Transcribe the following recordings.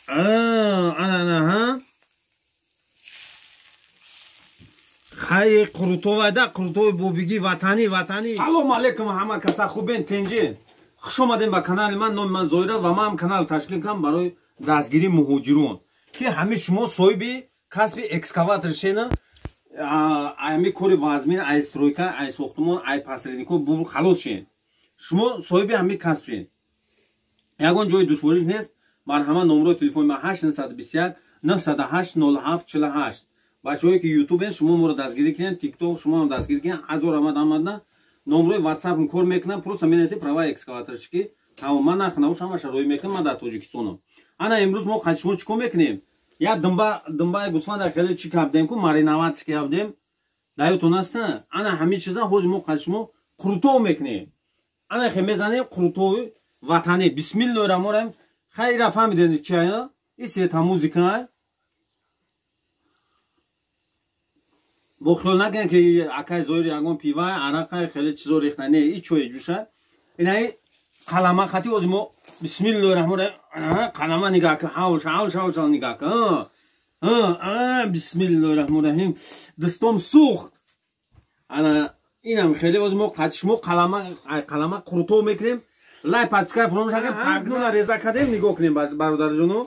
Ana ha. Xay Qurtovada Qurtov bobigi vatani. Assalomu alaykum hamma kasa xubin tenjin. Xush omadin ba kanali man. Nom man Zoira va man kanal tashkil kardam baroy dastgiri muhojirun. Ki hami shuma sohibi kasbi ekskavator shena. Ами кори вазмин, ай стройка, ай сохтмон, ай пасреднико бу халос шин. Шумо соҳиби ҳами касб шин. Ягон ҷои душвориш нест. Марҳама номерои телефони ма 821 908 07 48. Бачаҳое ки ютубен шумо моро дастгирӣ кунед, тикток шумо дастгирӣ кунед, ҳазор амада номерои ватсапм кор мекунам, просто менависед права экскаваторшики. Ҳама нарх навушама шарои мекунам, ман дар Тоҷикистонам. Ана имрӯз мо қашмо чӣ кор мекунем? Я дымба гусфанда хеле чӣ кардем ку маринаватш кардем. Даётон аста? Ана ҳамин чиза ҳозир мо қашмо қуртов мекунем. Ана хе мезанем қуртови ватанӣ. Бисмиллоҳи раҳмонир раҳим. Хайра фаҳмидем чӣ ая? И света музика. Бо хиёл накунед ки акай Зоир ягон пива, арақа хеле чизо рехта. Не, и чое ҷӯша. Инаи қалама хати ҳозир мо бисмиллоҳи раҳмонир раҳим. Қалама нигоҳ кун. Ҳавш нигоҳ кун. бисмиллоҳи раҳмонир раҳим. Дастом сӯхт. Ана инам хеле ҳозир мо қатишмо қалама қуртов мекунем. Лай пачка фромош накунем. Нуна реза кардем, нигоҳ кунем бародарҷоно.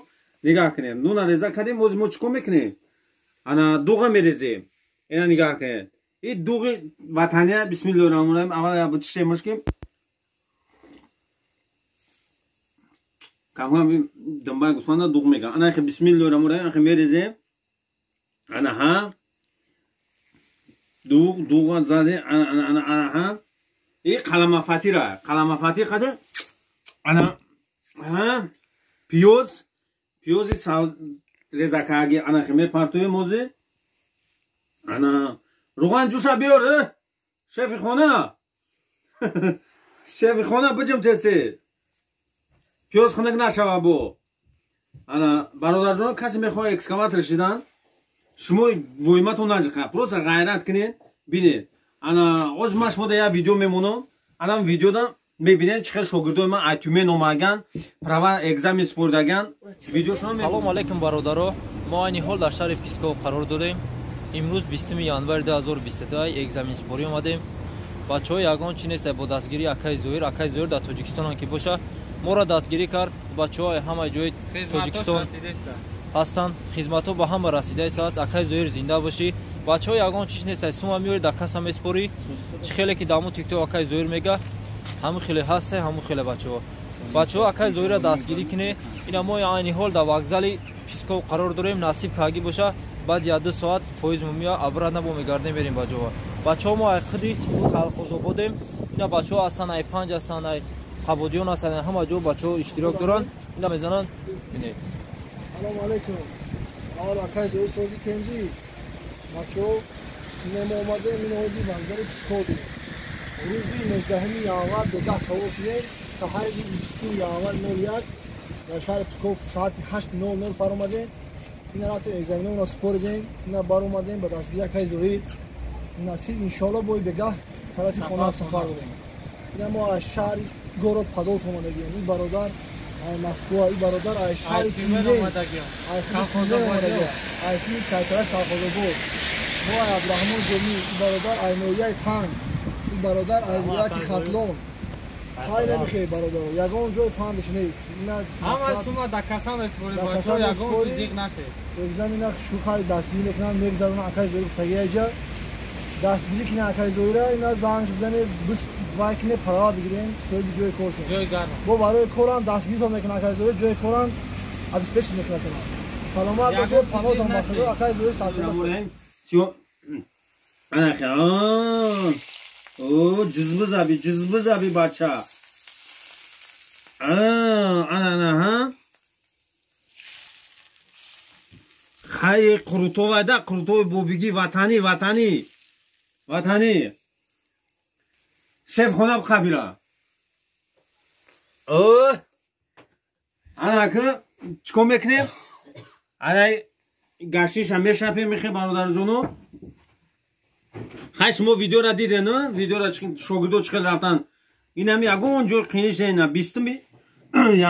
Нигоҳ кунем. Нуна реза кардем, ҳозир мо чӣ кор мекунем? Ана дуға мерезем. Ина нигоҳ кунед. И дуғи ватания бисмиллоҳи раҳмонир раҳим. Аввал я бутиштемаш ки камкам дымбай гусфанда дуғ мекунам. Ана хе бисмиллоҳи раҳмонир раҳим. Хе мерезем. Ана ҳа. Дуға задем. Ана ҳа. И қаламафатира. Қаламафати қаде? Ана ҳа. Пиёзи резакаги. Ана хе мепартоем ҳозир. Ана руған ҷӯша биёр. Шефи хона. Шефи хона биҷим теси. Пиёз хунак нашава бо. Ана бародарҷон касе мехоҳад экскаватор шидан. Шумо воиматон наҷиқа. Просто ғайрат кунед, бинед. Ана оз ма шумо я видео мемонам. Анам видеода мебинед чӣ хел шогирдои ман айтюмен омаган, права экзамен спордаган. Видеошуно мебинед. Салом алейкум бародаро. Мо айни ҳол дар шаҳри Писков қарор дорем. Имрӯз 20 январи 2022 экзамен спорӣ омадем. Бачаҳо ягон чӣ нест бо дастгирӣ Акай Зоир дар Тоҷикистон ки боша. Моро дастгирӣ кард. Бачаҳо ҳамаи ҷои Тоҷикистон ҳастанд. Хизматҳо ба ҳама расида аст. Акай Зоир зинда бошӣ. Бачаҳо ягон чиз нест сума меёрӣ дар каса меспорӣ. Чӣ хеле ки дар мо тикток Акай Зоир мега. Ҳамун хеле ҳаст, ҳамун хеле бачаҳо Акай Зоира дастгирӣ кине. Ина мо айни ҳол дар вокзали Писков қарор дорем. Насиб каги боша. Баъд я 2 соат поезд мумия обратно бо мегардем мерем ба ҷо. Бачаҳо мо ай худи Калхозободем. Ина бачаҳо ҳастанд, ай панҷ ҳастанд, ай қабодиён ҳастанд, ҳама ҷо бачаҳо иштирок доранд. Ина мезананд. Салому алейкум. Аввал Акай Зоир сози тенҷӣ. Бачаҳо мемо омадем ин ҳози вокзали Писков. рӯзи 19 январ до 10 соат шудем. Саҳари 20 январ 01 дар шаҳри Псков соати 8:00 фаромадем. Ина рафтем экзаменонро споридем. Ина баромадем ба дастгирии Акай Зоир. Насиб иншоалло бои бегаҳ тарафи хона сафар будем. Ина мо аз шаҳри город Падолс омадагем. Ин бародар ай Москва, ин бародар ай шаҳри Тюмень омадагем. Ай Калхозобод, ай сини шайтараш Калхозобод. мо ай Абдурахмон Ҷомӣ, ин бародар ай Ноияи Танг, ин бародар ай вилояти Хатлон. Хай намихе бародаро. Ягон ҷой фаҳмдаш нест. Ҳама сума да касам испорид. Бачаҳо ягон чиз зиқ нашед. Экзамена шухай дастгирӣ мекунанд, мегзаронанд Акай Зоир тагиаҷа. Дастгирӣ кинанд Акай Зоира, ина занг бизане бис вай кине права бигирем, соҳиби ҷои кор шуд. Ҷои гарм. Бо барои корам дастгиритон мекунанд Акай Зоир, ҷои корам обеспечит мекунанд. Саломат бошед, панотон бахшидо Акай Зоир сафода шуд. Ана хе. Cızbı zabi bacha. Ana ha. Xay Qurtovada Qurtov bobigi vatani. Şef xonab qabira. Ana ki çikom mekne. Ana gaşiş hamisha pe mekhe barodarjono. Хай шумо видеора диден, видеора шогирдо чӣ хел рафтан. Инам ягон ҷой қиниш на 20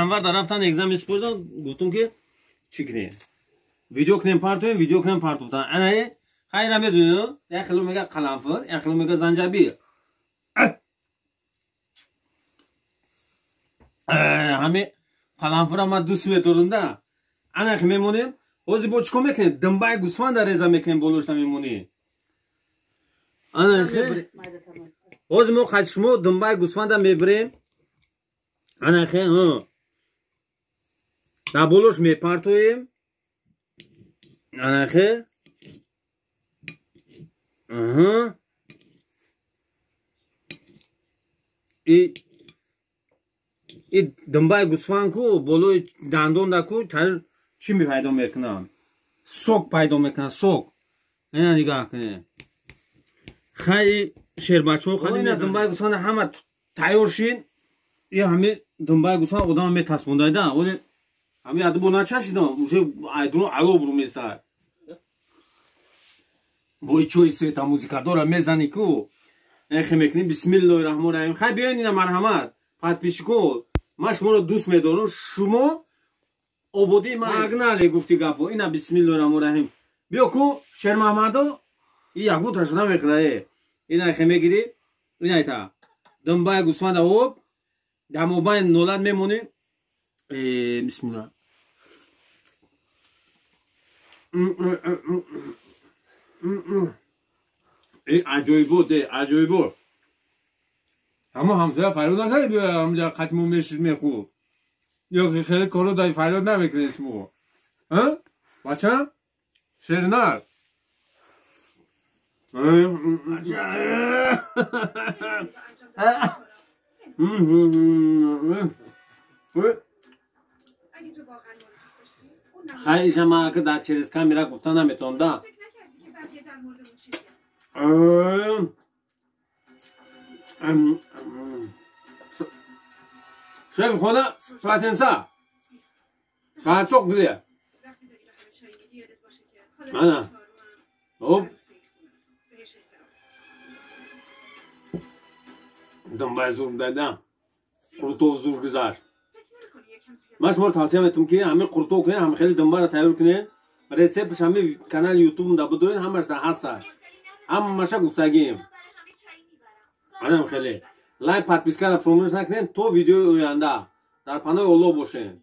январ дар рафтан экзамен спордан. Гуфтум ки چی کنیم ویدیو کنیم پارتویم ویدیو کنیم پارتوفتن انایی خیلی میدونی یک خیلی میگه قلنفر یک خیلی میگه زنجبیل همه قلنفر هم دوست میتورنده انا خیلی میمونیم اوزی با چکو میکنیم دنبای گوسفند ریزه میکنیم بولوشتا میمونیم انا خیلی اوزی ما خشمو دنبای گوسفند میبریم انا خیلی در بولوش میپارتویم انا خیلی ای دنبای گوسفند کو بولوی دندون دا کو تر چی می پیدا میکنن سوک پیدا میکنن سوک اینا نگاه کنه خیلی شیر بچه خیلی این دنبای گوسفند همه تیار شین این همه دنبای گوسفند آدم می تصمونده ده ولی همه ادو بنا چشیدن موشه ایدونو علو برو میسر بوی چوی سیتا موزیکا داره میزنی کو خیلی میکنیم بسم الله الرحمن الرحیم خیلی بیاین اینا مرحمت پس پیش کو من شما رو دوست میدارم شما عبودی من اگنالی گفتی گفو اینا بسم الله الرحمن الرحیم بیا کو شیر محمدو این یکو تشنه میخوره اینا خیلی میگیری اینا ایتا دنبای گوسفند آب دموبای نولد میمونی بسم الله ای عجایبو ده عجایبو اما همسایه فریاد نکنید بیا همجا ختمون میشید میخوب یا خیلی کارو داری فریاد نمیکنید شما ها؟ بچه؟ شیرنر خیلی شما که در چریسکا میره گفتن نمیتونده شیف خونه پاتنسا باید çok güzel ana hop دنبای زور دادم قرطو زور گذار من شما رو توصیه میتونم که همه قرطو کنین همه خیلی دنبای رو تیار کنین ریسیپش همه کانال یوتیوب دا بدوین همه هست همه گفتگیم anam خیلی لایک پادپیسکا را فراموش نکنین تو ویدیو آینده در پناه اولو باشین